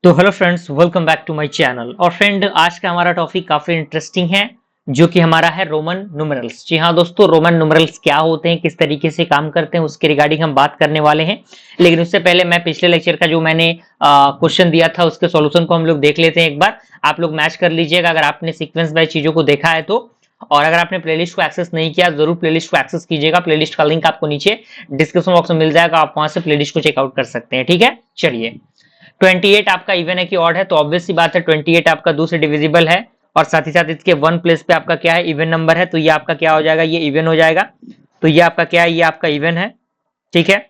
तो hello friends, welcome back to my channel. और friend, आज का हमारा टॉपिक काफी इंटरेस्टिंग है, जो कि हमारा है रोमन न्यूमेरल्स। जी हाँ दोस्तों, रोमन न्यूमेरल्स क्या होते हैं, किस तरीके से काम करते हैं, उसके रिगार्डिंग हम बात करने वाले हैं। लेकिन उससे पहले मैं पिछले लेक्चर का जो मैंने क्वेश्चन दिया था, उसके सॉल्यूशन को हम लोग देख लेते हैं एक बार। आप लोग मैच कर लीजिएगा अगर आपने सीक्वेंस बाय चीजों को देखा है तो। और अगर आपने प्लेलिस्ट को एक्सेस नहीं किया, जरूर प्लेलिस्ट को एक्सेस कीजिएगा। प्लेलिस्ट का लिंक आपको नीचे डिस्क्रिप्शन बॉक्स में मिल जाएगा, आप वहां से प्लेलिस्ट को चेकआउट कर सकते हैं। ठीक है, चलिए। 28 आपका इवन है कि ऑड है, तो ऑब्वियस सी बात है 28 आपका 2 से डिविजिबल है। और साथ ही साथ इसके वन प्लेस पे आपका क्या है, इवन नंबर है, तो ये आपका क्या हो जाएगा, ये इवन हो जाएगा। तो ये आपका क्या है, ये आपका इवन है। ठीक है।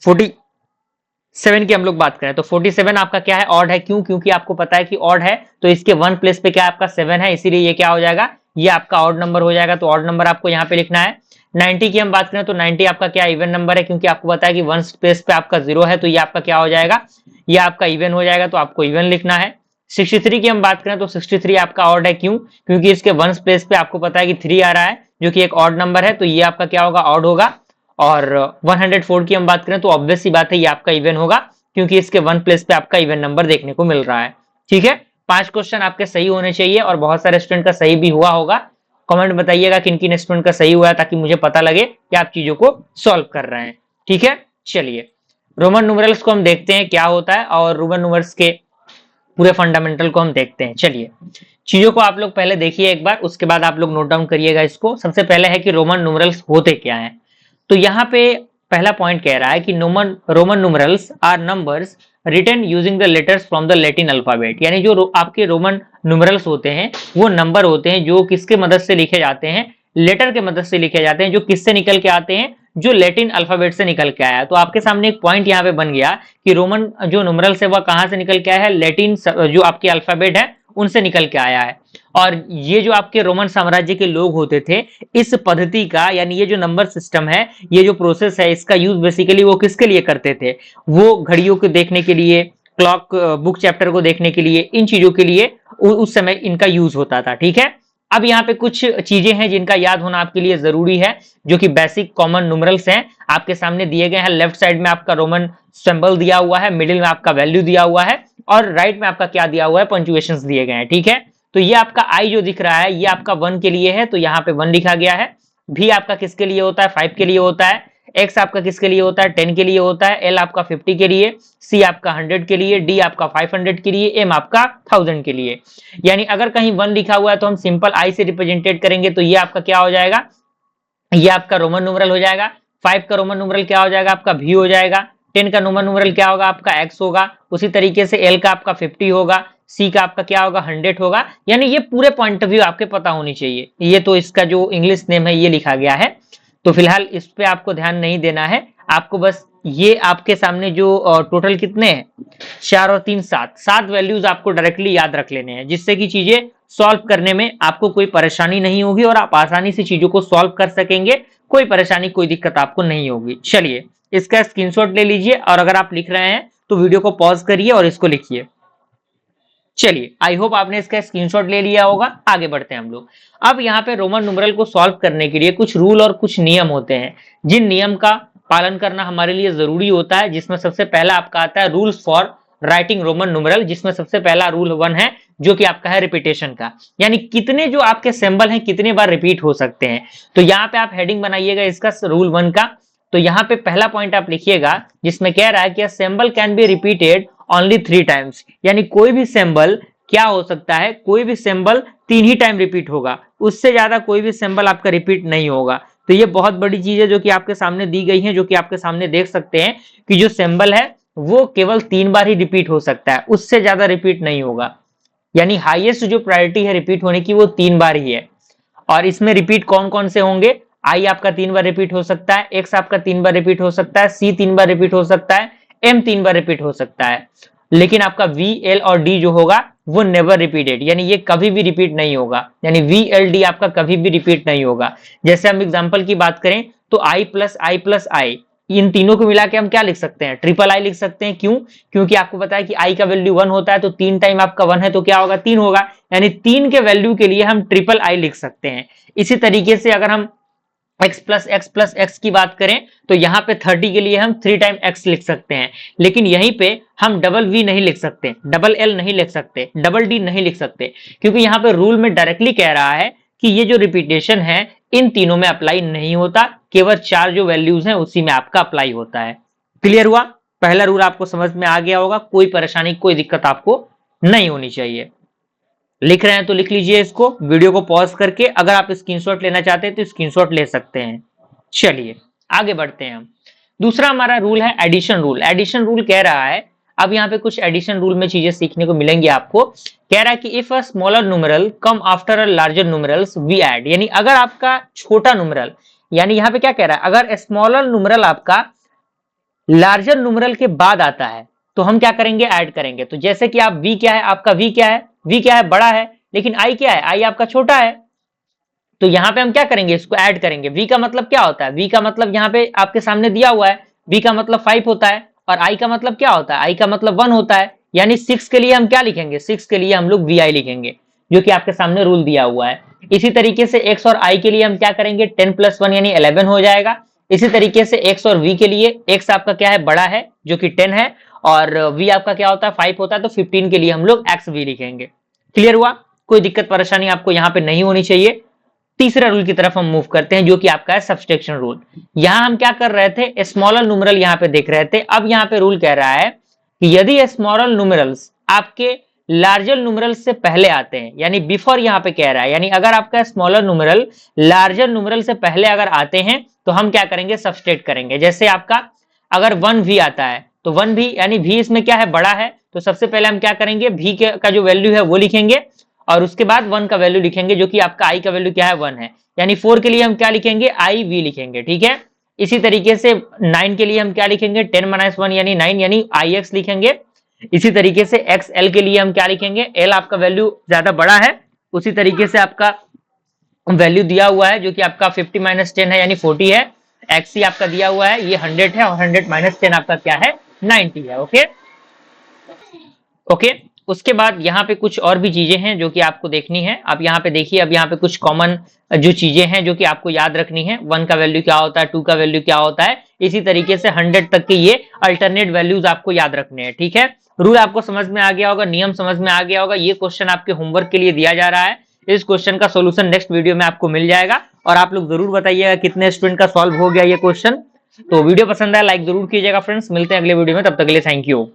47 की हम लोग बात करें तो 47 आपका क्या है, ऑड है। क्यों? क्योंकि आपको पता है कि ऑड है, तो इसके वन प्लेस पे क्या आपका 7 है, इसीलिए ये क्या हो जाएगा, ये आपका ऑड नंबर हो जाएगा। तो ऑड नंबर आपको यहाँ पे लिखना है। 90 की हम बात करें तो 90 आपका क्या इवन नंबर है, क्योंकि आपको पता है कि वन स्पेस पे आपका 0 है, तो ये आपका क्या हो जाएगा, ये आपका इवन हो जाएगा, तो आपको इवन लिखना है। 63 की हम बात करें तो 63 आपका ऑड है। क्यों? क्योंकि इसके वन स्पेस पे आपको पता है कि 3 आ रहा है, जो कि एक ऑड नंबर है, तो ये आपका क्या होगा, ऑड होगा। और 104 की हम बात करें तो ऑब्वियस सी बात है, ये आपका इवन होगा, क्योंकि इसके वन प्लेस पे आपका इवन नंबर देखने को मिल रहा है। ठीक है। 5 क्वेश्चन आपके सही होने चाहिए, और बहुत सारे स्टूडेंट का सही भी हुआ होगा। कमेंट बताइएगा किन किन स्टूडेंट का सही हुआ है, ताकि मुझे पता लगे कि आप चीजों को सॉल्व कर रहे हैं। ठीक है, चलिए। रोमन न्यूमेरल्स को हम देखते हैं क्या होता है, और रोमन न्यूमेरल्स के पूरे फंडामेंटल को हम देखते हैं। चलिए, चीजों को आप लोग पहले देखिए एक बार, उसके बाद आप लोग नोट डाउन करिएगा इसको। सबसे पहले है कि रोमन न्यूमेरल्स होते क्या हैं। तो यहाँ पे पहला पॉइंट कह रहा है कि Roman numerals are numbers written using the letters from the Latin alphabet. यानी जो आपके रोमन न्यूमेरल्स होते हैं, वो नंबर होते हैं जो किसके मदद से लिखे जाते हैं, लेटर के मदद से लिखे जाते हैं, जो किससे निकल के आते हैं, जो लैटिन अल्फाबेट से निकल के आया। तो आपके सामने एक पॉइंट यहाँ पे बन गया कि रोमन जो न्यूमेरल्स है वह कहां से निकल के आया है, लैटिन जो आपके अल्फाबेट है उनसे निकल के आया है। और ये जो आपके रोमन साम्राज्य के लोग होते थे, इस पद्धति का, यानी ये जो नंबर सिस्टम है, ये जो प्रोसेस है, इसका यूज बेसिकली वो किसके लिए करते थे, वो घड़ियों को देखने के लिए, क्लॉक बुक चैप्टर को देखने के लिए, इन चीजों के लिए उस समय इनका यूज होता था। ठीक है। अब यहाँ पे कुछ चीजें हैं जिनका याद होना आपके लिए जरूरी है, जो कि बेसिक कॉमन न्यूमेरल्स हैं, आपके सामने दिए गए हैं। लेफ्ट साइड में आपका रोमन सिंबल दिया हुआ है, मिडिल में आपका वैल्यू दिया हुआ है, और राइट में आपका क्या दिया हुआ है, पंक्चुएशंस दिए गए हैं। ठीक है। तो ये आपका आई जो दिख रहा है, ये आपका 1 के लिए है, तो यहाँ पे 1 लिखा गया है। भी आपका किसके लिए होता है, 5 के लिए होता है। एक्स आपका किसके लिए होता है, 10 के लिए होता है। एल आपका 50 के लिए, सी आपका 100 के लिए, डी आपका 500 के लिए, एम आपका 1000 के लिए। यानी अगर कहीं 1 लिखा हुआ है तो हम सिंपल आई से रिप्रेजेंटेड करेंगे, तो ये आपका क्या हो जाएगा, ये आपका रोमन न्यूमेरल हो जाएगा। 5 का रोमन न्यूमेरल क्या हो जाएगा, आपका भी हो जाएगा। 10 का रोमन न्यूमेरल क्या होगा, आपका एक्स होगा। उसी तरीके से एल का आपका 50 होगा, सी का आपका क्या होगा, 100 होगा। यानी ये पूरे पॉइंट ऑफ व्यू आपके पता होनी चाहिए। ये तो इसका जो इंग्लिश नेम है ये लिखा गया है, तो फिलहाल इस पे आपको ध्यान नहीं देना है। आपको बस ये आपके सामने जो टोटल कितने हैं, 4 और 3 7 7 वैल्यूज आपको डायरेक्टली याद रख लेने हैं, जिससे कि चीजें सॉल्व करने में आपको कोई परेशानी नहीं होगी, और आप आसानी से चीजों को सॉल्व कर सकेंगे। कोई परेशानी, कोई दिक्कत आपको नहीं होगी। चलिए, इसका स्क्रीनशॉट ले लीजिए, और अगर आप लिख रहे हैं तो वीडियो को पॉज करिए और इसको लिखिए। चलिए, आई होप आपने इसका स्क्रीनशॉट ले लिया होगा। आगे बढ़ते हैं हम लोग। अब यहाँ पे रोमन न्यूमेरल को सॉल्व करने के लिए कुछ रूल और कुछ नियम होते हैं, जिन नियम का पालन करना हमारे लिए जरूरी होता है। जिसमें सबसे पहला आपका आता है rules for writing Roman numeral, जिसमें सबसे पहला रूल 1 है, जो कि आपका है रिपीटेशन का। यानी कितने जो आपके सिंबल हैं कितने बार रिपीट हो सकते हैं। तो यहाँ पे आप हेडिंग बनाइएगा इसका, रूल 1 का। तो यहाँ पे पहला पॉइंट आप लिखिएगा, जिसमें कह रहा है कि symbol can be repeated only 3 times. यानी कोई भी सिंबल क्या हो सकता है, कोई भी सिंबल 3 ही टाइम रिपीट होगा, उससे ज्यादा कोई भी सिंबल आपका रिपीट नहीं होगा। तो ये बहुत बड़ी चीज है जो कि आपके सामने दी गई है, जो कि आपके सामने देख सकते हैं कि जो सिंबल है वो केवल 3 बार ही रिपीट हो सकता है, उससे ज्यादा रिपीट नहीं होगा। यानी हाईएस्ट जो प्रायोरिटी है रिपीट होने की, वो 3 बार ही है। और इसमें रिपीट कौन कौन से होंगे, आई आपका 3 बार रिपीट हो सकता है, एक्स आपका 3 बार रिपीट हो सकता है, सी 3 बार रिपीट हो सकता है, एम 3 बार रिपीट हो सकता है। लेकिन आपका वी, एल और डी जो होगा वो नेवर रिपीटेड, यानी ये कभी भी रिपीट नहीं होगा। यानी वी, एल, डी आपका कभी भी रिपीट नहीं होगा। जैसे हम एग्जांपल की बात करें तो आई प्लस आई प्लस आई, इन तीनों को मिला के हम क्या लिख सकते हैं, ट्रिपल आई लिख सकते हैं। क्यों? क्योंकि आपको पता है कि आई का वैल्यू 1 होता है, तो 3 टाइम आपका 1 है तो क्या होगा, 3 होगा। यानी 3 के वैल्यू के लिए हम ट्रिपल आई लिख सकते हैं। इसी तरीके से अगर हम x प्लस x की बात करें तो यहाँ पे 30 के लिए हम 3 टाइम x लिख सकते हैं, लेकिन यहीं पे हम डबल v नहीं लिख सकते, डबल l नहीं लिख सकते, डबल d नहीं लिख सकते, क्योंकि यहाँ पे रूल में डायरेक्टली कह रहा है कि ये जो रिपीटेशन है इन तीनों में अप्लाई नहीं होता, केवल 4 जो वैल्यूज हैं उसी में आपका अप्लाई होता है। क्लियर हुआ? पहला रूल आपको समझ में आ गया होगा, कोई परेशानी कोई दिक्कत आपको नहीं होनी चाहिए। लिख रहे हैं तो लिख लीजिए इसको, वीडियो को पॉज करके, अगर आप स्क्रीनशॉट लेना चाहते हैं तो स्क्रीनशॉट ले सकते हैं। चलिए आगे बढ़ते हैं हम। दूसरा हमारा रूल है एडिशन रूल। एडिशन रूल कह रहा है, अब यहाँ पे कुछ एडिशन रूल में चीजें सीखने को मिलेंगी आपको। कह रहा है कि if a smaller numeral come after a larger numerals we add, यानी अगर आपका छोटा न्यूमेरल, यानी यहाँ पे क्या कह रहा है, अगर स्मॉलर न्यूमेरल आपका लार्जर न्यूमेरल के बाद आता है तो हम क्या करेंगे, ऐड करेंगे। तो जैसे कि आप v क्या है, आपका v क्या है, v क्या है, बड़ा है, लेकिन i क्या है, i आपका छोटा है, तो यहाँ पे हम क्या करेंगे, इसको ऐड करेंगे। v का मतलब क्या होता है, v का मतलब यहाँ पे आपके सामने दिया हुआ है, v का मतलब 5 होता है, और i का मतलब क्या होता है, i का मतलब 1 होता है, यानी 6 के लिए हम क्या लिखेंगे, 6 के लिए हम लोग vi लिखेंगे, जो कि आपके सामने रूल दिया हुआ है। इसी तरीके से x और i के लिए हम क्या करेंगे, 10 + 1 यानी 11 हो जाएगा। इसी तरीके से x और v के लिए, x आपका क्या है, बड़ा है जो कि 10 है, और v आपका क्या होता है, 5 होता है, तो 15 के लिए हम लोग xv लिखेंगे। क्लियर हुआ? कोई दिक्कत परेशानी आपको यहाँ पे नहीं होनी चाहिए। तीसरा रूल की तरफ हम मूव करते हैं, जो कि आपका है सब्सट्रैक्शन रूल। यहां हम क्या कर रहे थे, स्मॉलर न्यूमेरल यहाँ पे देख रहे थे, अब यहाँ पे रूल कह रहा है कि यदि स्मॉलर न्यूमेरल्स आपके लार्जर न्यूमेरल से पहले आते हैं, यानी बिफोर यहाँ पे कह रहा है, यानी अगर आपका स्मॉलर न्यूमेरल लार्जर न्यूमेरल से पहले अगर आते हैं तो हम क्या करेंगे, सब्सट्रैक्ट करेंगे। जैसे आपका अगर 1v आता है तो 1v यानी v इसमें क्या है, बड़ा है, तो सबसे पहले हम क्या करेंगे, v का जो वैल्यू है वो लिखेंगे, और उसके बाद 1 का वैल्यू लिखेंगे, जो कि आपका i का वैल्यू क्या है, 1 है, यानी 4 के लिए हम क्या लिखेंगे, iv लिखेंगे। ठीक है, इसी तरीके से 9 के लिए हम क्या लिखेंगे, 10 - 1 यानी 9 यानी ix लिखेंगे। इसी तरीके से xl के लिए हम क्या लिखेंगे, l आपका वैल्यू ज्यादा बड़ा है, उसी तरीके से आपका वैल्यू दिया हुआ है जो कि आपका 50 - 10 है यानी 40 है, xc आपका दिया हुआ है ये 100 है, और 100 - 10 आपका क्या है, 90 है। ओके ओके, उसके बाद यहाँ पे कुछ और भी चीजें हैं जो कि आपको देखनी है। अब यहाँ पे देखिए, अब यहाँ पे कुछ कॉमन जो चीजें हैं जो कि आपको याद रखनी है, 1 का वैल्यू क्या होता है, 2 का वैल्यू क्या होता है, इसी तरीके से 100 तक के ये अल्टरनेट वैल्यूज आपको याद रखने हैं। ठीक है, रूल आपको समझ में आ गया होगा, नियम समझ में आ गया होगा। ये क्वेश्चन आपके होमवर्क के लिए दिया जा रहा है, इस क्वेश्चन का सोल्यूशन नेक्स्ट वीडियो में आपको मिल जाएगा, और आप लोग जरूर बताइएगा कितने स्टूडेंट का सॉल्व हो गया ये क्वेश्चन। तो वीडियो पसंद आया लाइक जरूर कीजिएगा फ्रेंड्स, मिलते हैं अगले वीडियो में, तब तक के लिए थैंक यू।